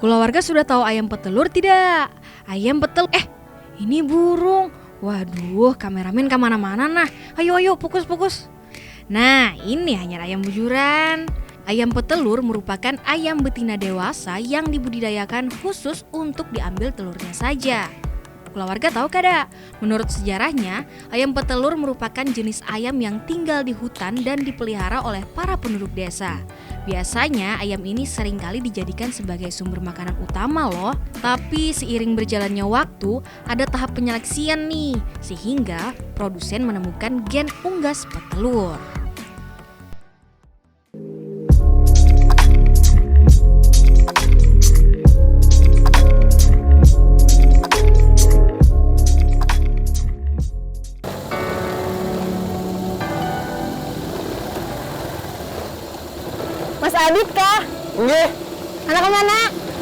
Kulawarga sudah tahu ayam petelur tidak? Ayam petelur, ini burung. Waduh, kameramen kemana-mana nah. Ayo, fokus. Nah, ini hanya ayam bujuran. Ayam petelur merupakan ayam betina dewasa yang dibudidayakan khusus untuk diambil telurnya saja. Kulawarga tahu kada? Menurut sejarahnya, ayam petelur merupakan jenis ayam yang tinggal di hutan dan dipelihara oleh para penduduk desa. Biasanya ayam ini seringkali dijadikan sebagai sumber makanan utama loh. Tapi seiring berjalannya waktu, ada tahap penyeleksian nih, sehingga produsen menemukan gen unggas petelur. Mas Adit kah? Nggih, Anak kemana?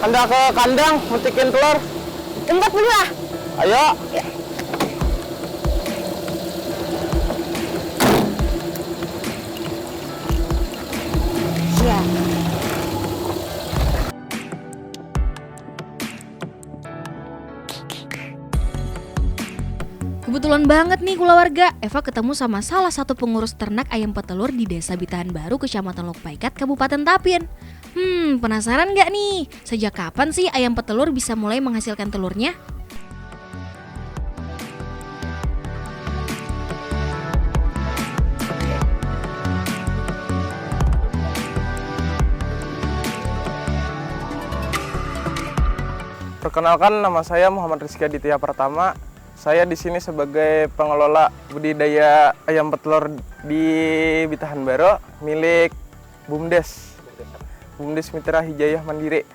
hendak ke kandang metikin telur. Tempat dulu lah. Ayo. Iya. Kebetulan banget nih kulawarga, Eva ketemu sama salah satu pengurus ternak ayam petelur di Desa Bitahan Baru, Kecamatan Lokpaikat, Kabupaten Tapin. Penasaran nggak nih? Sejak kapan sih ayam petelur bisa mulai menghasilkan telurnya? Perkenalkan, nama saya Muhammad Rizky Aditya Pratama. Saya di sini sebagai pengelola budidaya ayam petelur di Bitahan Baru milik BUMDes Mitra Hijayah Mandiri.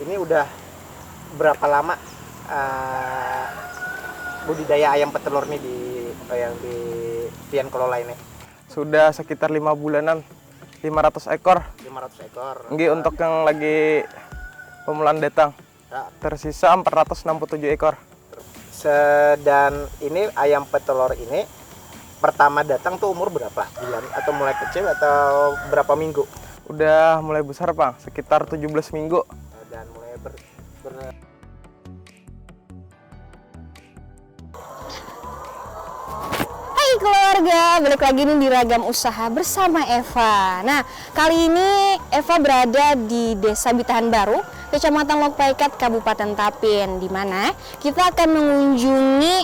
Ini udah berapa lama budidaya ayam petelur nih yang di Pian kelola ini? Sudah sekitar 5 bulanan, 500 ekor. 500 ekor. Nggih, untuk yang lagi pemulaan datang. Tersisa 467 ekor. Dan ini ayam petelur ini pertama datang tuh umur berapa bulan? Atau mulai kecil atau berapa minggu? Udah mulai besar, Bang, sekitar 17 minggu. Dan mulai Hai keluarga, balik lagi nih di Ragam Usaha bersama Eva. Nah, kali ini Eva berada di Desa Bitahan Baru, Kecamatan Lokpaikat, Kabupaten Tapin, di mana kita akan mengunjungi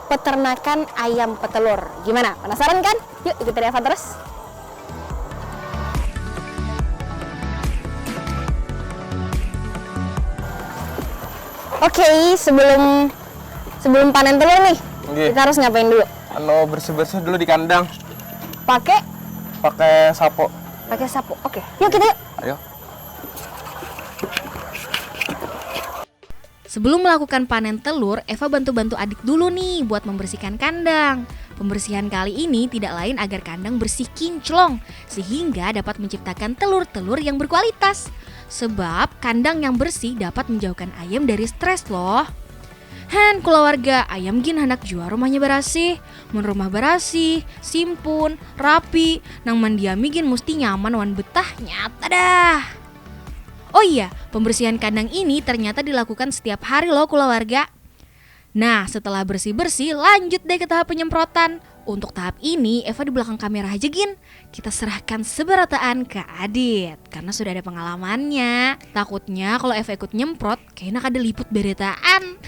peternakan ayam petelur. Gimana? Penasaran kan? Yuk ikutin Eva terus. Oke, sebelum panen telur nih, Nggih. kita harus ngapain dulu? Bersih-bersih dulu di kandang. Pakai Sapo. sapu. Oke, yuk kita yuk. Ayo. Sebelum melakukan panen telur, Eva bantu-bantu adik dulu nih buat membersihkan kandang. Pembersihan kali ini tidak lain agar kandang bersih kinclong, sehingga dapat menciptakan telur-telur yang berkualitas. Sebab kandang yang bersih dapat menjauhkan ayam dari stres loh. Han kulawarga, ayam gin hendak jua rumahnya berasih. Mun rumah berasih, simpun, rapi, nang mandiami gin mesti nyaman wan betah nyata dah. Oh iya, pembersihan kandang ini ternyata dilakukan setiap hari loh kulawarga. Nah, setelah bersih-bersih, lanjut deh ke tahap penyemprotan. Untuk tahap ini, Eva di belakang kamera aja gin. Kita serahkan seberataan ke Adit, karena sudah ada pengalamannya. Takutnya kalau Eva ikut nyemprot, kayaknya kada liput beretaan.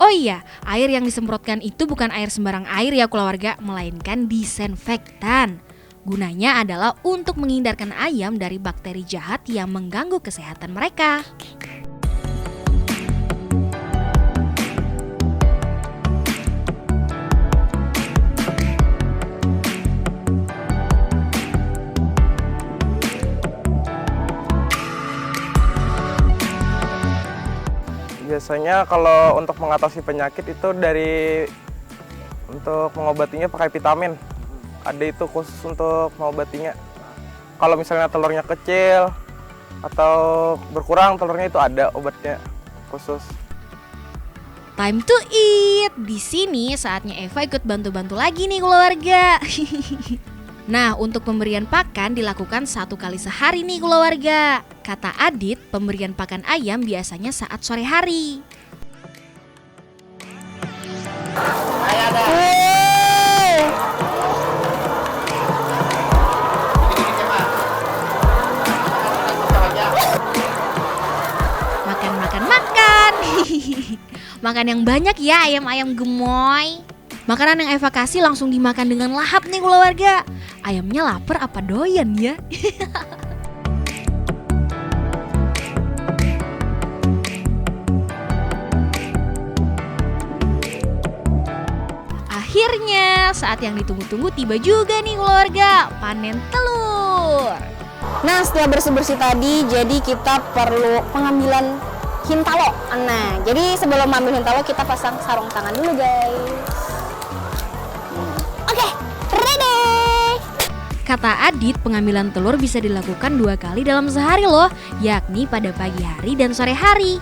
Oh iya, air yang disemprotkan itu bukan air sembarang air ya kulawarga, melainkan disinfektan. Gunanya adalah untuk menghindarkan ayam dari bakteri jahat yang mengganggu kesehatan mereka. Biasanya kalau untuk mengatasi penyakit itu untuk mengobatinya pakai vitamin. Ada itu khusus untuk mengobatinya. Kalau misalnya telurnya kecil atau berkurang telurnya, itu ada obatnya khusus. Time to eat. Di sini saatnya Eva ikut bantu-bantu lagi nih keluarga. Nah, untuk pemberian pakan dilakukan 1 kali sehari nih keluarga. Kata Adit, pemberian pakan ayam biasanya saat sore hari. Makan, makan, makan. Makan yang banyak ya ayam-ayam gemoy. Makanan yang Eva kasih langsung dimakan dengan lahap nih keluarga. Ayamnya lapar apa doyan ya? Akhirnya saat yang ditunggu-tunggu tiba juga nih keluarga, panen telur. Nah, setelah bersih-bersih tadi, jadi kita perlu pengambilan hintalo. Nah, jadi sebelum ambil hintalo kita pasang sarung tangan dulu, guys. Oke, ready. Kata Adit, pengambilan telur bisa dilakukan 2 kali dalam sehari loh, yakni pada pagi hari dan sore hari.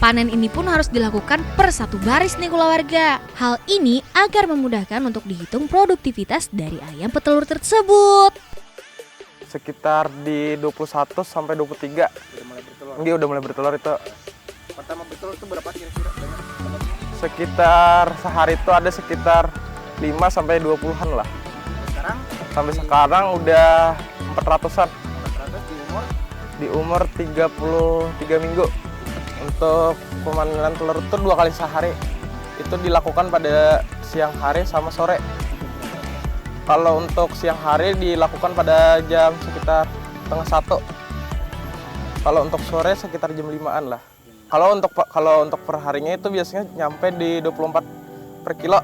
Panen ini pun harus dilakukan per 1 baris nih keluarga. Hal ini agar memudahkan untuk dihitung produktivitas dari ayam petelur tersebut. Sekitar di 21 sampai 23. Udah mulai bertelur. Ini udah mulai bertelur itu. Pertama bertelur itu berapa kira-kira? Sekitar sehari itu ada sekitar 5 sampai 20-an lah. Sekarang Sampai sekarang udah 400-an 400 di umur di umur 33 minggu. Untuk pemanggilan telur itu 2 kali sehari. Itu dilakukan pada siang hari sama sore. Kalau untuk siang hari dilakukan pada jam sekitar setengah 1. Kalau untuk sore sekitar jam 5-an lah. Kalau untuk perharinya itu biasanya nyampe di 24 per kilo.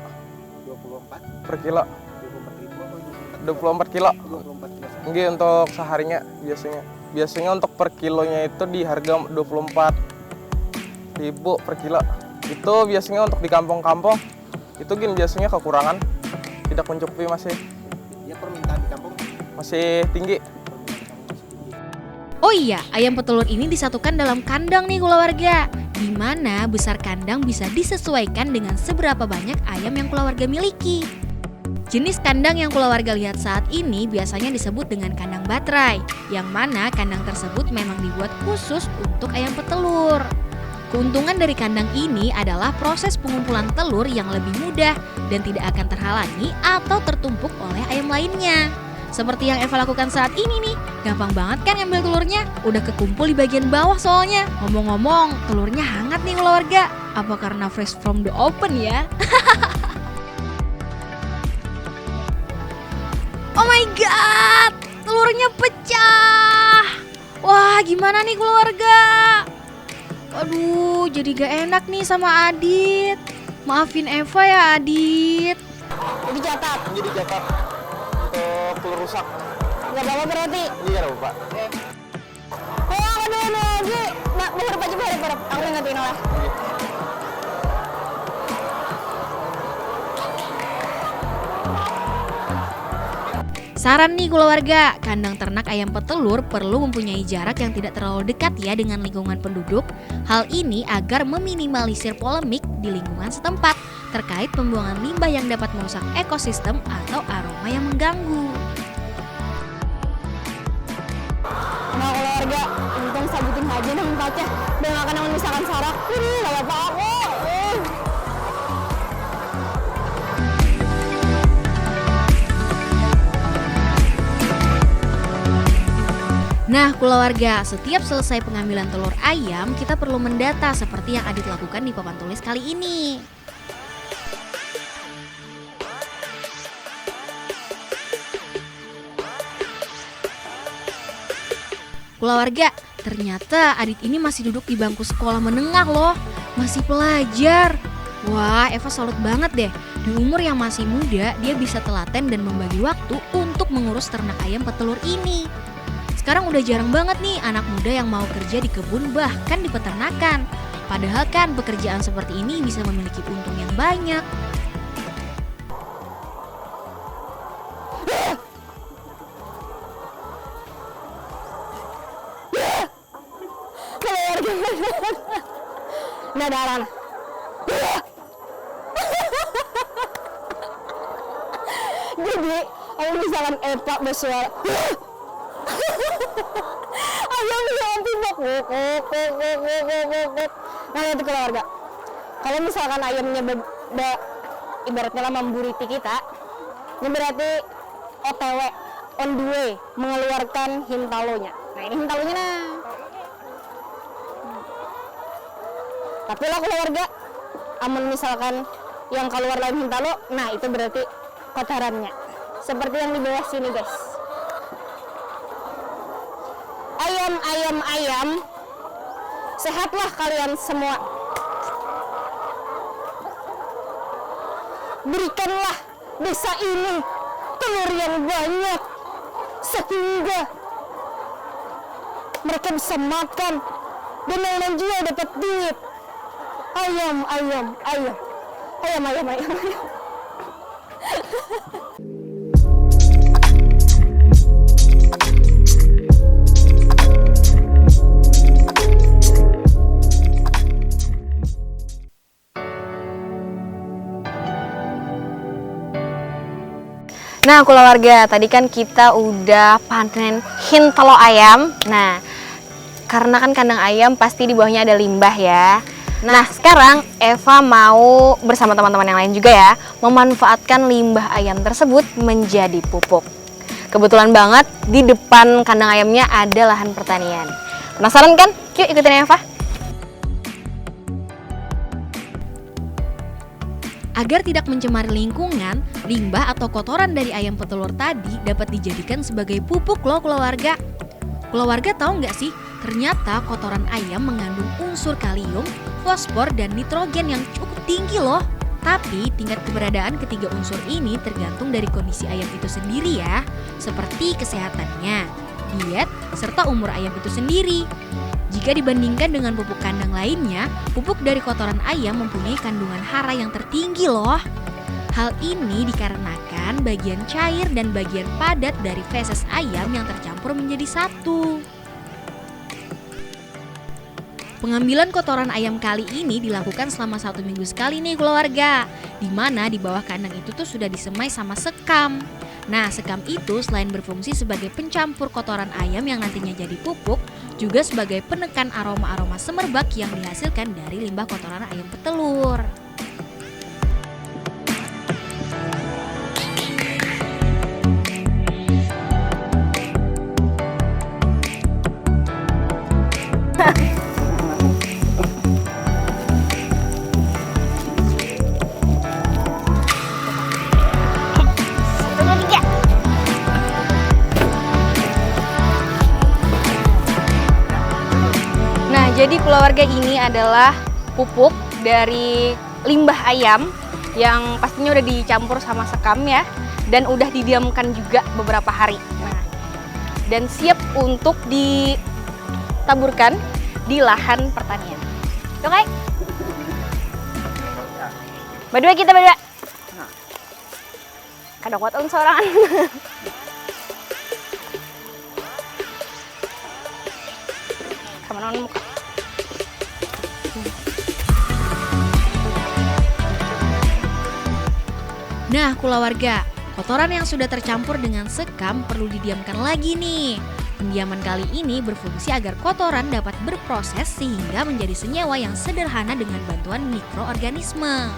24 Per kilo. 24 ribu atau 24 kilo. 24 kilo. Enggak, untuk seharinya biasanya. Biasanya untuk per kilonya itu di harga 24.000 per kilo. Itu biasanya untuk di kampung-kampung itu gini biasanya kekurangan, tidak mencukupi, masih Ya permintaan di kampung masih tinggi. Oh iya, ayam petelur ini disatukan dalam kandang nih keluarga, di mana besar kandang bisa disesuaikan dengan seberapa banyak ayam yang keluarga miliki. Jenis kandang yang keluarga lihat saat ini biasanya disebut dengan kandang baterai, yang mana kandang tersebut memang dibuat khusus untuk ayam petelur. Keuntungan dari kandang ini adalah proses pengumpulan telur yang lebih mudah dan tidak akan terhalangi atau tertumpuk oleh ayam lainnya. Seperti yang Eva lakukan saat ini nih, gampang banget kan ngambil telurnya? Udah kekumpul di bagian bawah soalnya. Ngomong-ngomong, telurnya hangat nih keluarga. Apa karena fresh from the oven ya? Oh my god, telurnya pecah. Wah, gimana nih keluarga? Aduh, jadi gak enak nih sama Adit. Maafin Eva ya Adit. Jadi catat. Jadi jatah untuk telur rusak. Nggak apa-apa berarti. Iya, Bapak. Oh, aduh, Ji. Bener, Pak, coba bener. Aku ingetin lah. Saran nih keluarga, kandang ternak ayam petelur perlu mempunyai jarak yang tidak terlalu dekat ya dengan lingkungan penduduk. Hal ini agar meminimalisir polemik di lingkungan setempat terkait pembuangan limbah yang dapat merusak ekosistem atau aroma yang mengganggu. Nah, keluarga, untung sabutin aja nih empatnya. Udah nggak kena misalkan saraf. Nggak apa-apa aku. Nah keluarga, setiap selesai pengambilan telur ayam, kita perlu mendata seperti yang Adit lakukan di papan tulis kali ini. Keluarga, ternyata Adit ini masih duduk di bangku sekolah menengah loh, masih pelajar. Wah, Eva salut banget deh. Di umur yang masih muda, dia bisa telaten dan membagi waktu untuk mengurus ternak ayam petelur ini. Sekarang udah jarang banget nih anak muda yang mau kerja di kebun bahkan di peternakan. Padahal kan pekerjaan seperti ini bisa memiliki untung yang banyak. Keluarga. Nah, darah. Jadi, aku bisa misalkan Eva bersuara ayam yang pipok, nah itu keluarga. Kalau misalkan ayamnya ibaratnya lah memburiti kita, ini berarti OTW, on the way, mengeluarkan hintalonya. Nah ini hintalonya nah. Tapi lah keluarga, amun misalkan yang keluar lain hintalo, nah itu berarti kotorannya. Seperti yang di bawah sini guys. Ayam, sehatlah kalian semua. Berikanlah desa ini telur yang banyak sehingga mereka bisa makan dan lain juga dapat duit. Ayam. Nah, keluarga, tadi kan kita udah panen hintalo ayam. Nah, karena kan kandang ayam pasti di bawahnya ada limbah ya. Nah, sekarang Eva mau bersama teman-teman yang lain juga ya, memanfaatkan limbah ayam tersebut menjadi pupuk. Kebetulan banget di depan kandang ayamnya ada lahan pertanian. Penasaran kan? Yuk ikutin Eva. Agar tidak mencemari lingkungan, limbah atau kotoran dari ayam petelur tadi dapat dijadikan sebagai pupuk loh keluarga. Keluarga tahu nggak sih, ternyata kotoran ayam mengandung unsur kalium, fosfor, dan nitrogen yang cukup tinggi loh. Tapi tingkat keberadaan ketiga unsur ini tergantung dari kondisi ayam itu sendiri ya, seperti kesehatannya, diet, serta umur ayam itu sendiri. Jika dibandingkan dengan pupuk kandang lainnya, pupuk dari kotoran ayam mempunyai kandungan hara yang tertinggi loh. Hal ini dikarenakan bagian cair dan bagian padat dari feses ayam yang tercampur menjadi satu. Pengambilan kotoran ayam kali ini dilakukan selama 1 minggu sekali nih keluarga, di mana di bawah kandang itu tuh sudah disemai sama sekam. Nah, sekam itu selain berfungsi sebagai pencampur kotoran ayam yang nantinya jadi pupuk, juga sebagai penekan aroma-aroma semerbak yang dihasilkan dari limbah kotoran ayam petelur. Jadi keluarga ini adalah pupuk dari limbah ayam yang pastinya udah dicampur sama sekam ya, dan udah didiamkan juga beberapa hari. Nah, dan siap untuk ditaburkan di lahan pertanian. Oke? Berdua kita berdua. Kadang kuat seorang. Kamu muka. Nah, keluarga, kotoran yang sudah tercampur dengan sekam perlu didiamkan lagi nih. Pendiaman kali ini berfungsi agar kotoran dapat berproses sehingga menjadi senyawa yang sederhana dengan bantuan mikroorganisme.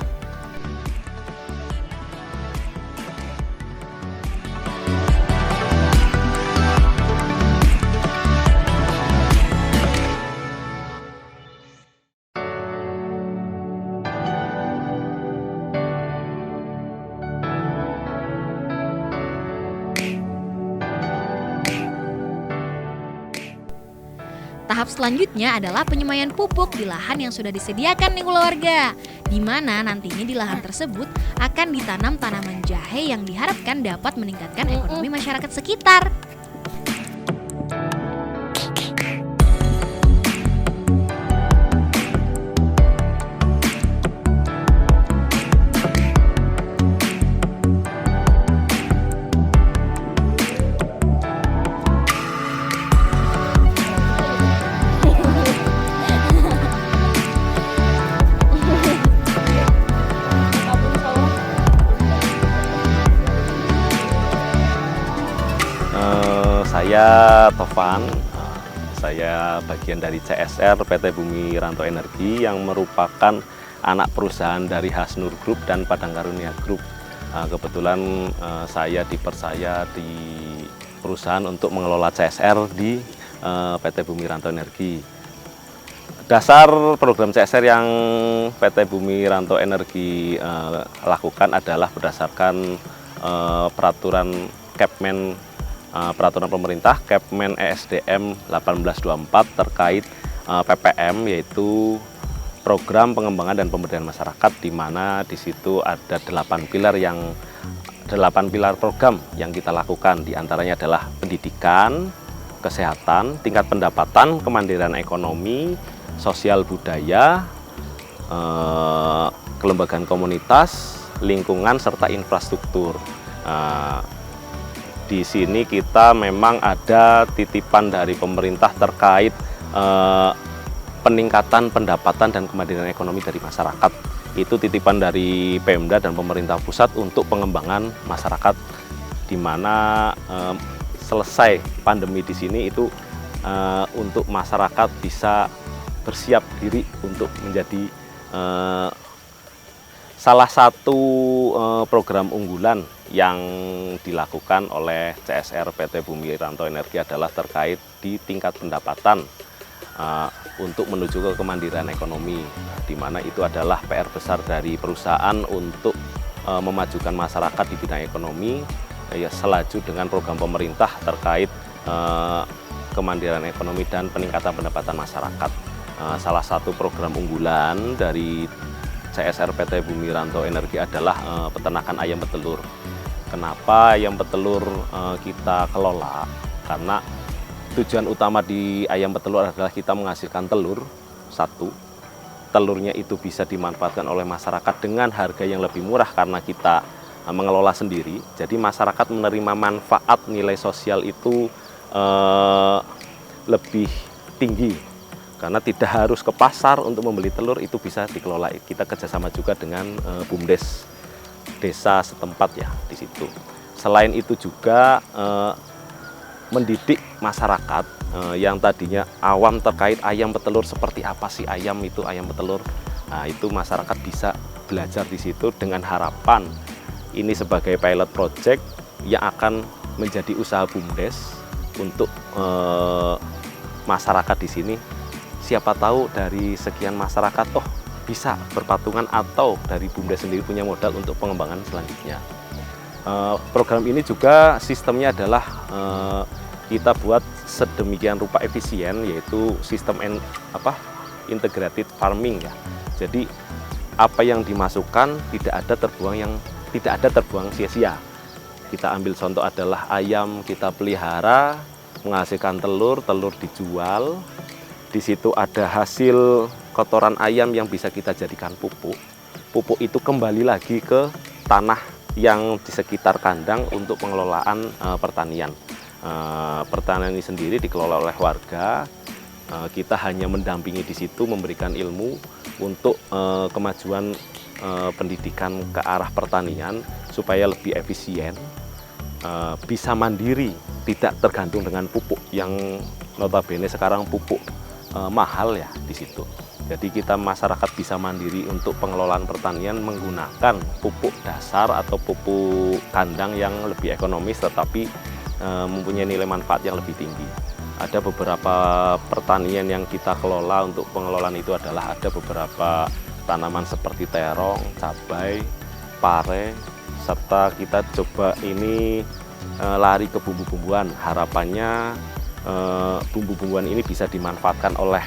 Tahap selanjutnya adalah penyemaian pupuk di lahan yang sudah disediakan nih keluarga, di mana nantinya di lahan tersebut akan ditanam tanaman jahe yang diharapkan dapat meningkatkan ekonomi masyarakat sekitar. Saya Tovan, saya bagian dari CSR PT Bumi Ranto Energi yang merupakan anak perusahaan dari Hasnur Group dan Padang Karunia Group. Kebetulan saya dipercaya di perusahaan untuk mengelola CSR di PT Bumi Ranto Energi. Dasar program CSR yang PT Bumi Ranto Energi lakukan adalah berdasarkan peraturan Kepmen, peraturan pemerintah Kepmen ESDM 1824 terkait PPM, yaitu program pengembangan dan pemberdayaan masyarakat, di mana di situ ada 8 pilar program yang kita lakukan. Di antaranya adalah pendidikan, kesehatan, tingkat pendapatan, kemandirian ekonomi, sosial budaya, kelembagaan komunitas, lingkungan, serta infrastruktur. Di sini kita memang ada titipan dari pemerintah terkait peningkatan pendapatan dan kemandirian ekonomi dari masyarakat. Itu titipan dari Pemda dan pemerintah pusat untuk pengembangan masyarakat, di mana selesai pandemi di sini itu untuk masyarakat bisa bersiap diri untuk menjadi salah satu program unggulan yang dilakukan oleh CSR PT Bumi Ranto Energi adalah terkait di tingkat pendapatan untuk menuju ke kemandirian ekonomi, di mana itu adalah PR besar dari perusahaan untuk memajukan masyarakat di bidang ekonomi, ya selaju dengan program pemerintah terkait kemandirian ekonomi dan peningkatan pendapatan masyarakat. Salah satu program unggulan dari CSR PT Bumi Ranto Energi adalah peternakan ayam petelur. Kenapa ayam petelur kita kelola? Karena tujuan utama di ayam petelur adalah kita menghasilkan telur. Satu, telurnya itu bisa dimanfaatkan oleh masyarakat dengan harga yang lebih murah karena kita mengelola sendiri. Jadi masyarakat menerima manfaat nilai sosial itu lebih tinggi, karena tidak harus ke pasar untuk membeli telur, itu bisa dikelola. Kita kerjasama juga dengan BUMDes desa setempat ya di situ. Selain itu juga mendidik masyarakat yang tadinya awam terkait ayam petelur, seperti apa sih ayam itu, ayam petelur. Nah, itu masyarakat bisa belajar di situ dengan harapan ini sebagai pilot project yang akan menjadi usaha BUMDes untuk masyarakat di sini. Siapa tahu dari sekian masyarakat, oh bisa berpatungan, atau dari BUMDes sendiri punya modal untuk pengembangan selanjutnya. Program ini juga sistemnya adalah kita buat sedemikian rupa efisien, yaitu sistem integrated farming ya. Jadi apa yang dimasukkan tidak ada terbuang sia-sia. Kita ambil contoh adalah ayam kita pelihara, menghasilkan telur dijual. Di situ ada hasil kotoran ayam yang bisa kita jadikan pupuk. Pupuk itu kembali lagi ke tanah yang di sekitar kandang untuk pengelolaan pertanian. Pertanian ini sendiri dikelola oleh warga. Kita hanya mendampingi di situ, memberikan ilmu untuk kemajuan pendidikan ke arah pertanian supaya lebih efisien, bisa mandiri, tidak tergantung dengan pupuk yang notabene sekarang pupuk mahal ya di situ. Jadi kita masyarakat bisa mandiri untuk pengelolaan pertanian menggunakan pupuk dasar atau pupuk kandang yang lebih ekonomis tetapi mempunyai nilai manfaat yang lebih tinggi. Ada beberapa pertanian yang kita kelola. Untuk pengelolaan itu adalah ada beberapa tanaman seperti terong, cabai, pare, serta kita coba ini lari ke bumbu-bumbuan. Harapannya bumbu-bumbuan ini bisa dimanfaatkan oleh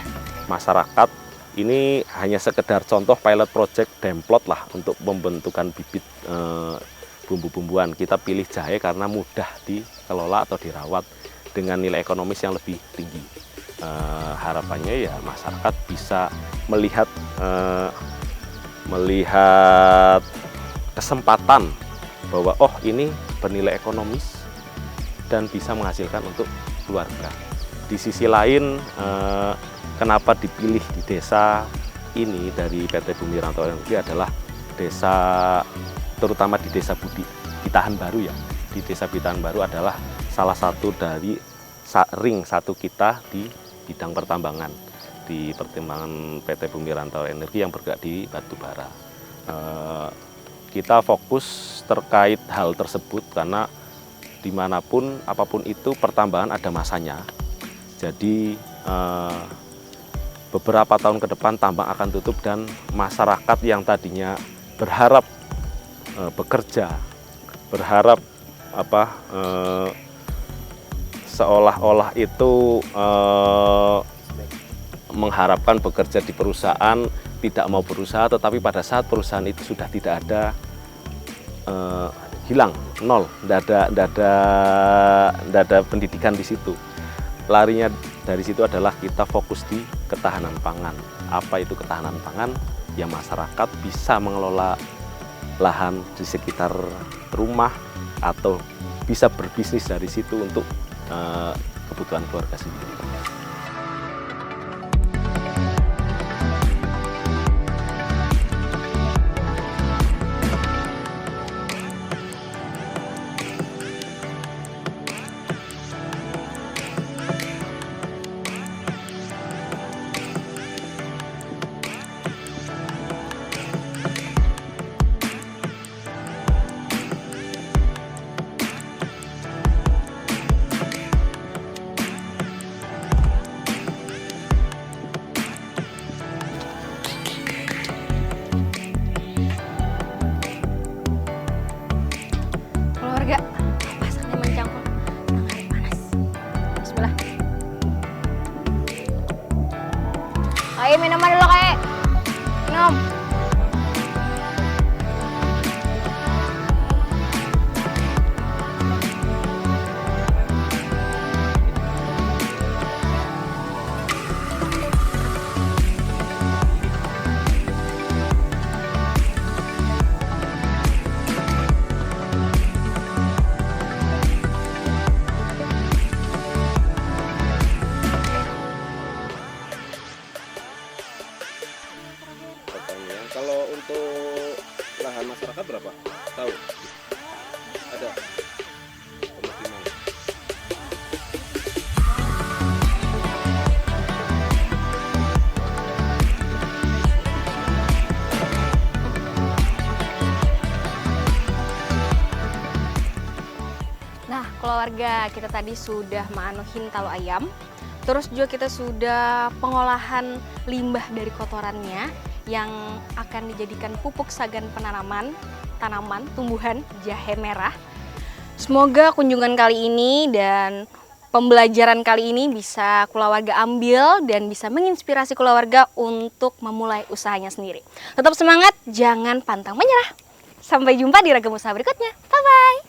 masyarakat. Ini hanya sekedar contoh pilot project demplot lah untuk pembentukan bibit bumbu-bumbuan. Kita pilih jahe karena mudah dikelola atau dirawat dengan nilai ekonomis yang lebih tinggi. Harapannya ya masyarakat bisa melihat kesempatan bahwa oh ini bernilai ekonomis dan bisa menghasilkan untuk keluarga. Di sisi lain, kenapa dipilih di desa ini dari PT Bumi Ranto Energi adalah desa, terutama di desa Bitahan Baru ya. Di desa Bitahan Baru adalah salah satu dari ring satu kita di bidang pertambangan, di pertimbangan PT Bumi Rantau Energi yang bergerak di batu bara. Kita fokus terkait hal tersebut karena dimanapun apapun itu pertambangan ada masanya. Jadi beberapa tahun ke depan tambang akan tutup dan masyarakat yang tadinya berharap bekerja, berharap seolah-olah itu mengharapkan bekerja di perusahaan, tidak mau berusaha, tetapi pada saat perusahaan itu sudah tidak ada, hilang, nol, tidak ada pendidikan di situ. Larinya dari situ adalah kita fokus di ketahanan pangan. Apa itu ketahanan pangan? Ya masyarakat bisa mengelola lahan di sekitar rumah atau bisa berbisnis dari situ untuk kebutuhan keluarga sendiri. Keluarga, pasangnya mencangkul. Tangan panas. Bismillah. Ayo minuman dulu, Kak. Minum. Kalau untuk lahan masyarakat berapa? Tahu? Ada? Pemukiman. Nah, keluarga, kita tadi sudah maanuhin talo ayam. Terus juga kita sudah pengolahan limbah dari kotorannya yang akan dijadikan pupuk sagan penanaman, tanaman, tumbuhan jahe merah. Semoga kunjungan kali ini dan pembelajaran kali ini bisa keluarga ambil dan bisa menginspirasi keluarga untuk memulai usahanya sendiri. Tetap semangat, jangan pantang menyerah. Sampai jumpa di Ragam Usaha berikutnya. Bye-bye!